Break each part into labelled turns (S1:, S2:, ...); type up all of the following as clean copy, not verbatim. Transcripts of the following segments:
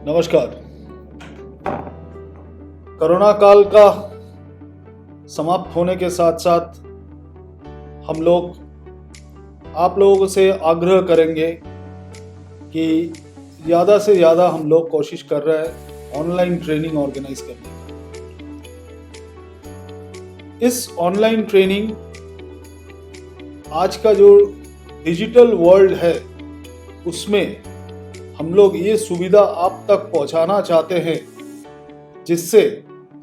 S1: नमस्कार। कोरोना काल का समाप्त होने के साथ साथ हम लोग आप लोगों से आग्रह करेंगे कि ज़्यादा से ज़्यादा हम लोग कोशिश कर रहे हैं ऑनलाइन ट्रेनिंग ऑर्गेनाइज करने की। इस ऑनलाइन ट्रेनिंग आज का जो डिजिटल वर्ल्ड है उसमें हम लोग ये सुविधा आप तक पहुंचाना चाहते हैं जिससे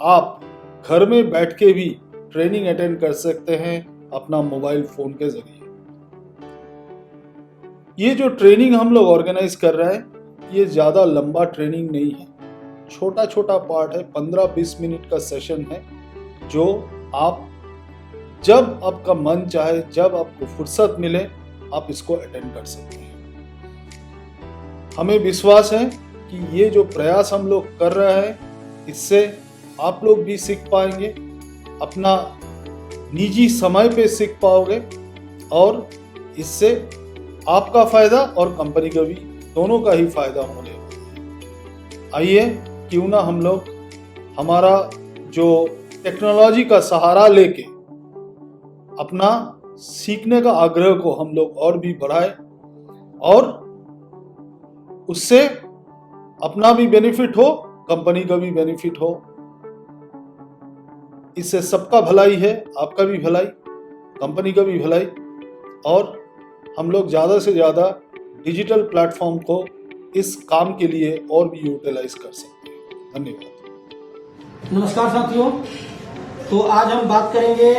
S1: आप घर में बैठ के भी ट्रेनिंग अटेंड कर सकते हैं अपना मोबाइल फोन के जरिए। ये जो ट्रेनिंग हम लोग ऑर्गेनाइज कर रहे हैं ये ज़्यादा लंबा ट्रेनिंग नहीं है, छोटा छोटा पार्ट है, 15-20 मिनट का सेशन है जो आप जब आपका मन चाहे, जब आपको फुर्सत मिले आप इसको अटेंड कर सकते हैं। हमें विश्वास है कि ये जो प्रयास हम लोग कर रहे हैं इससे आप लोग भी सीख पाएंगे, अपना निजी समय पे सीख पाओगे और इससे आपका फायदा और कंपनी का भी दोनों का ही फायदा होने वाला है। आइए क्यों ना हम लोग हमारा जो टेक्नोलॉजी का सहारा लेके अपना सीखने का आग्रह को हम लोग और भी बढ़ाएं और उससे अपना भी बेनिफिट हो, कंपनी का भी बेनिफिट हो। इससे सबका भलाई है, आपका भी भलाई, कंपनी का भी भलाई और हम लोग ज़्यादा से ज़्यादा डिजिटल प्लेटफॉर्म को इस काम के लिए और भी यूटिलाइज कर सकते हैं। धन्यवाद।
S2: नमस्कार साथियों, तो आज हम बात करेंगे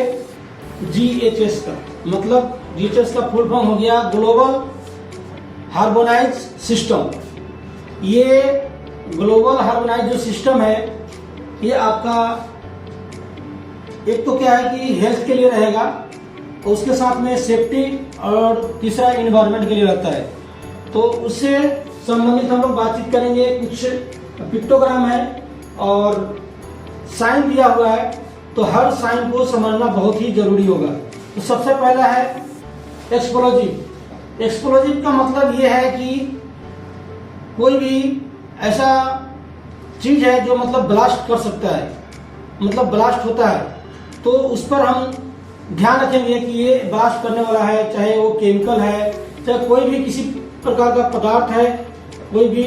S2: GHS का। मतलब GHS का फुल फॉर्म हो गया ग्लोबल हार्मोनाइज सिस्टम। ये ग्लोबल हार्मोनाइज जो सिस्टम है ये आपका एक तो क्या है कि हेल्थ के लिए रहेगा, उसके साथ में सेफ्टी और तीसरा इन्वायरमेंट के लिए रहता है। तो उससे संबंधित हम लोग बातचीत करेंगे। कुछ पिक्टोग्राम है और साइन दिया हुआ है, तो हर साइन को समझना बहुत ही जरूरी होगा। तो सबसे पहला है एक्सप्लोजिव। एक्सप्लोजिव का मतलब ये है कि कोई भी ऐसा चीज है जो मतलब ब्लास्ट कर सकता है, मतलब ब्लास्ट होता है, तो उस पर हम ध्यान रखेंगे कि ये ब्लास्ट करने वाला है, चाहे वो केमिकल है, चाहे कोई भी किसी प्रकार का पदार्थ है, कोई भी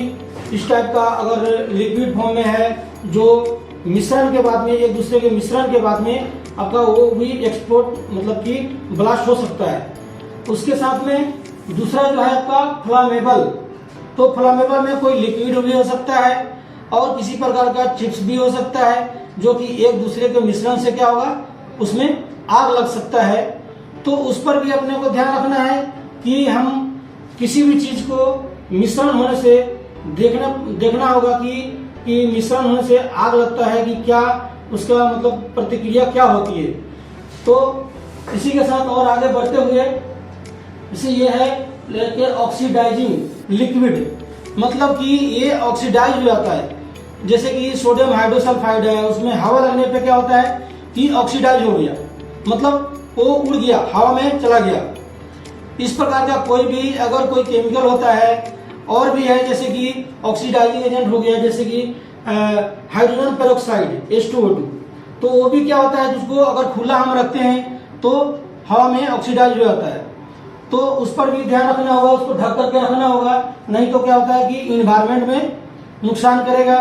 S2: इस टाइप का अगर लिक्विड फॉर्म में है जो मिश्रण के बाद में, एक दूसरे के मिश्रण के बाद में आपका वो भी एक्सप्लोड मतलब कि ब्लास्ट हो सकता है। उसके साथ में दूसरा जो है आपका फ्लामेबल। तो फ्लामेबल में कोई लिक्विड भी हो सकता है और किसी प्रकार का चिप्स भी हो सकता है जो कि एक दूसरे के मिश्रण से क्या होगा, उसमें आग लग सकता है। तो उस पर भी अपने को ध्यान रखना है कि हम किसी भी चीज को मिश्रण होने से देखना होगा कि मिश्रण होने से आग लगता है कि क्या उसका मतलब प्रतिक्रिया क्या होती है। तो इसी के साथ और आगे बढ़ते हुए इसे ये है ऑक्सीडाइजिंग लिक्विड। मतलब कि ये ऑक्सीडाइज हो जाता है, जैसे कि सोडियम हाइड्रोसल्फाइड है, उसमें हवा लगने पे क्या होता है कि ऑक्सीडाइज हो गया, मतलब वो उड़ गया, हवा में चला गया। इस प्रकार का कोई भी अगर कोई केमिकल होता है और भी है, जैसे कि ऑक्सीडाइजिंग एजेंट हो गया, जैसे कि हाइड्रोजन पेरोक्साइड H2O2, तो वो भी क्या होता है, उसको अगर खुला हम रखते हैं तो हवा में ऑक्सीडाइज हो जाता है। तो उस पर भी ध्यान रखना होगा, उसको ढक करके रखना होगा, नहीं तो क्या होता है कि इन्वायरमेंट में नुकसान करेगा,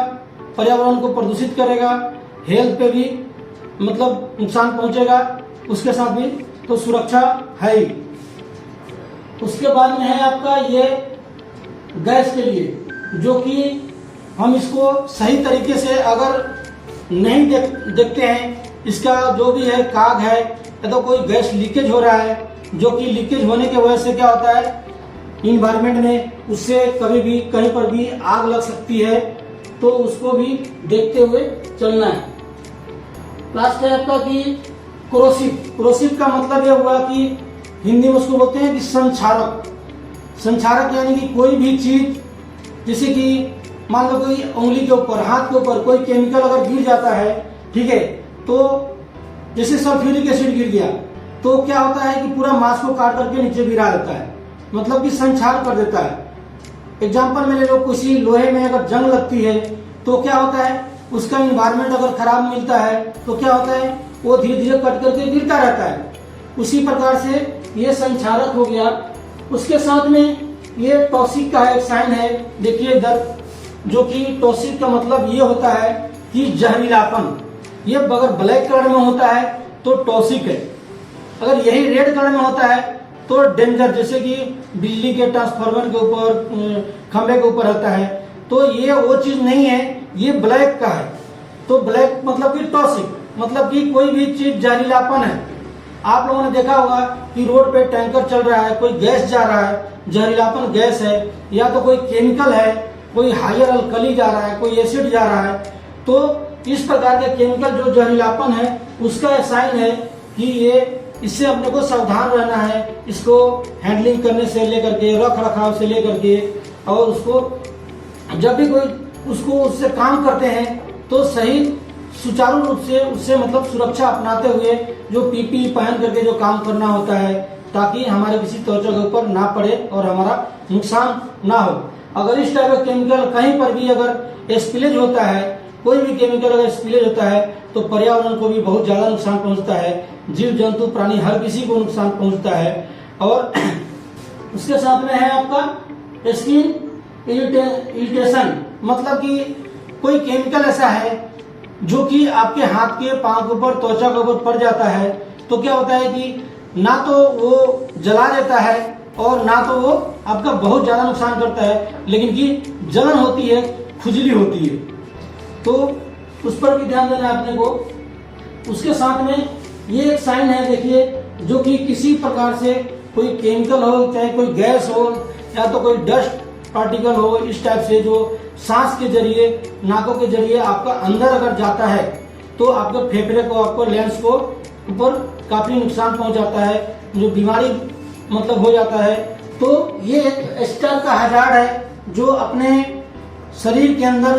S2: पर्यावरण को प्रदूषित करेगा, हेल्थ पे भी मतलब नुकसान पहुंचेगा, उसके साथ भी तो सुरक्षा है ही। उसके बाद में है आपका ये गैस के लिए, जो कि हम इसको सही तरीके से अगर नहीं देखते हैं, इसका जो भी है काग है या तो कोई गैस लीकेज हो रहा है, जो कि लीकेज होने की वजह से क्या होता है इन्वायरमेंट में, उससे कभी भी कहीं पर भी आग लग सकती है, तो उसको भी देखते हुए चलना है। लास्ट है आपका कि क्रोसिव। क्रोसिव का मतलब यह हुआ कि हिंदी में उसको बोलते हैं कि संक्षारक। संक्षारक यानी कि कोई भी चीज, जैसे कि मान लो कोई उंगली के ऊपर, हाथ के ऊपर कोई केमिकल अगर गिर जाता है, ठीक है, तो जैसे सल्फ्यूरिक एसिड गिर गया तो क्या होता है कि पूरा मांस को काट करके नीचे गिरा देता है, मतलब कि संक्षार कर देता है। एग्जाम्पल में ले लो, किसी लोहे में अगर जंग लगती है तो क्या होता है, उसका इन्वायरमेंट अगर खराब मिलता है तो क्या होता है, वो धीरे धीरे कट करके गिरता रहता है। उसी प्रकार से ये संक्षारक हो गया। उसके साथ में ये टॉक्सिक का एक साइन है, देखिए इधर, जो कि टॉक्सिक का मतलब ये होता है कि जहरीलापन। ये अगर ब्लैक कलर में होता है तो टॉक्सिक है, अगर यही रेड कलर में होता है तो डेंजर, जैसे कि बिजली के ट्रांसफार्मर के ऊपर, खंभे के ऊपर रहता है, तो ये वो चीज नहीं है, ये ब्लैक का है। तो ब्लैक मतलब कि टॉक्सिक, मतलब कि कोई भी चीज जहरीलापन है। आप लोगों ने देखा होगा कि रोड पे टैंकर चल रहा है, कोई गैस जा रहा है, जहरीलापन गैस है, या तो कोई केमिकल है, कोई हायर अल्कली जा रहा है, कोई एसिड जा रहा है। तो इस प्रकार के केमिकल जो जहरीलापन है उसका साइन है कि ये, इससे अपने को सावधान रहना है। इसको हैंडलिंग करने से लेकर के, रख रखाव से लेकर के, और उसको जब भी कोई उससे काम करते हैं तो सही सुचारू रूप से उससे मतलब सुरक्षा अपनाते हुए जो पीपी पहन करके जो काम करना होता है, ताकि हमारे किसी त्वचा के ऊपर ना पड़े और हमारा नुकसान ना हो। अगर इस टाइप का केमिकल कहीं पर भी अगर स्पिलेज होता है, कोई भी केमिकल अगर स्पिलेज होता है तो पर्यावरण को भी बहुत ज्यादा नुकसान पहुंचता है, जीव जंतु प्राणी हर किसी को नुकसान पहुंचता है। और उसके साथ में है आपका स्किन इरिटेशन, मतलब कि कोई केमिकल ऐसा है जो कि आपके हाथ के पांव के ऊपर, त्वचा के ऊपर पड़ जाता है, तो क्या होता है कि ना तो वो जला देता है और ना तो वो आपका बहुत ज्यादा नुकसान करता है, लेकिन कि जलन होती है, खुजली होती है, तो उस पर भी ध्यान देना है अपने को। उसके साथ में ये एक साइन है, देखिए, जो कि किसी प्रकार से कोई केमिकल हो, चाहे कोई गैस हो या तो कोई डस्ट पार्टिकल हो, इस टाइप से जो सांस के जरिए, नाकों के जरिए आपका अंदर अगर जाता है तो आपके फेफड़े को, आपको लेंस को ऊपर काफी नुकसान पहुंचाता है, जो बीमारी मतलब हो जाता है। तो ये एक स्टार का हजार्ड है जो अपने शरीर के अंदर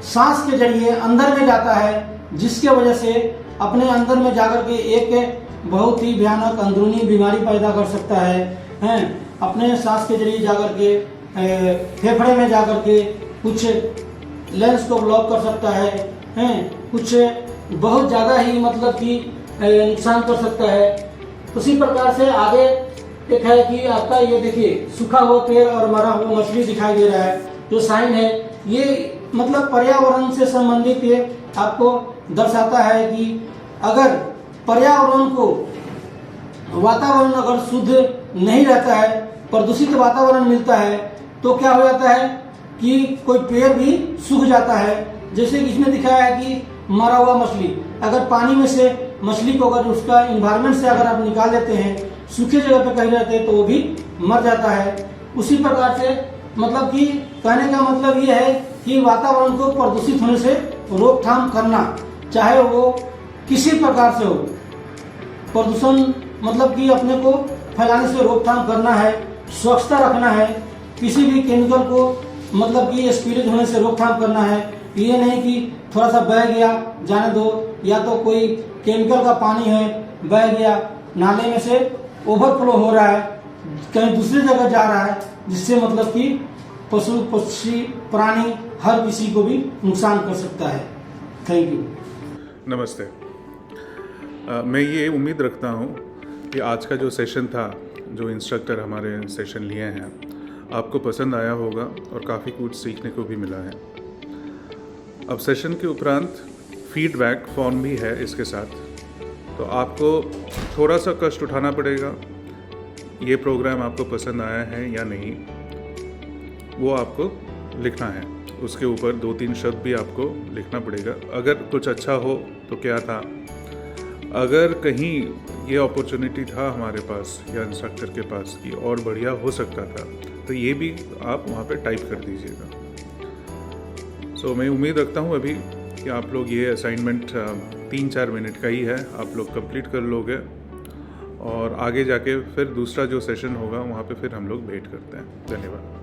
S2: सांस के जरिए अंदर में जाता है, जिसके वजह से अपने अंदर में जाकर के एक बहुत ही भयानक अंदरूनी बीमारी पैदा कर सकता है। अपने सांस के जरिए जाकर के फेफड़े में जाकर के कुछ लेंस को ब्लॉक कर सकता है, कुछ बहुत ज्यादा ही मतलब कि नुकसान कर सकता है। उसी प्रकार से आगे एक है कि आपका ये देखिए, सूखा हुआ पेड़ और मरा हुआ मछली दिखाई दे रहा है, जो साइन है, ये मतलब पर्यावरण से संबंधित ये आपको दर्शाता है कि अगर पर्यावरण को, वातावरण अगर शुद्ध नहीं रहता है, प्रदूषित वातावरण मिलता है, तो क्या हो जाता है कि कोई पेड़ भी सूख जाता है। जैसे इसमें दिखाया है कि मरा हुआ मछली, अगर पानी में से मछली को अगर उसका इन्वायरमेंट से अगर आप निकाल देते हैं, सूखे जगह पे कहीं रहते हैं, तो वो भी मर जाता है। उसी प्रकार से मतलब कि कहने का मतलब ये है कि वातावरण को प्रदूषित होने से रोकथाम करना, चाहे वो किसी प्रकार से हो, प्रदूषण मतलब कि अपने को फैलाने से रोकथाम करना है, स्वच्छता रखना है, किसी भी केमिकल को मतलब कि स्पिलेज होने से रोकथाम करना है। ये नहीं कि थोड़ा सा बह गया जाने दो, या तो कोई केमिकल का पानी है बह गया नाले में से, ओवरफ्लो हो रहा है, कहीं दूसरी जगह जा रहा है, जिससे मतलब कि पशु पक्षी प्राणी हर किसी को भी नुकसान कर सकता है। Thank you.
S3: नमस्ते। मैं ये उम्मीद रखता हूँ कि आज का जो सेशन था, जो इंस्ट्रक्टर हमारे सेशन लिए हैं, आपको पसंद आया होगा और काफ़ी कुछ सीखने को भी मिला है। अब सेशन के उपरांत फीडबैक फॉर्म भी है इसके साथ, तो आपको थोड़ा सा कष्ट उठाना पड़ेगा। ये प्रोग्राम आपको पसंद आया है या नहीं, वो आपको लिखना है। उसके ऊपर 2-3 शब्द भी आपको लिखना पड़ेगा। अगर कुछ अच्छा हो तो क्या था, अगर कहीं ये अपॉर्चुनिटी था हमारे पास या इंस्ट्रक्टर के पास कि और बढ़िया हो सकता था, तो ये भी आप वहाँ पे टाइप कर दीजिएगा। सो मैं उम्मीद रखता हूँ अभी कि आप लोग ये असाइनमेंट 3-4 मिनट का ही है, आप लोग कंप्लीट कर लोगे, और आगे जाके फिर दूसरा जो सेशन होगा वहाँ पे फिर हम लोग भेंट करते हैं। धन्यवाद।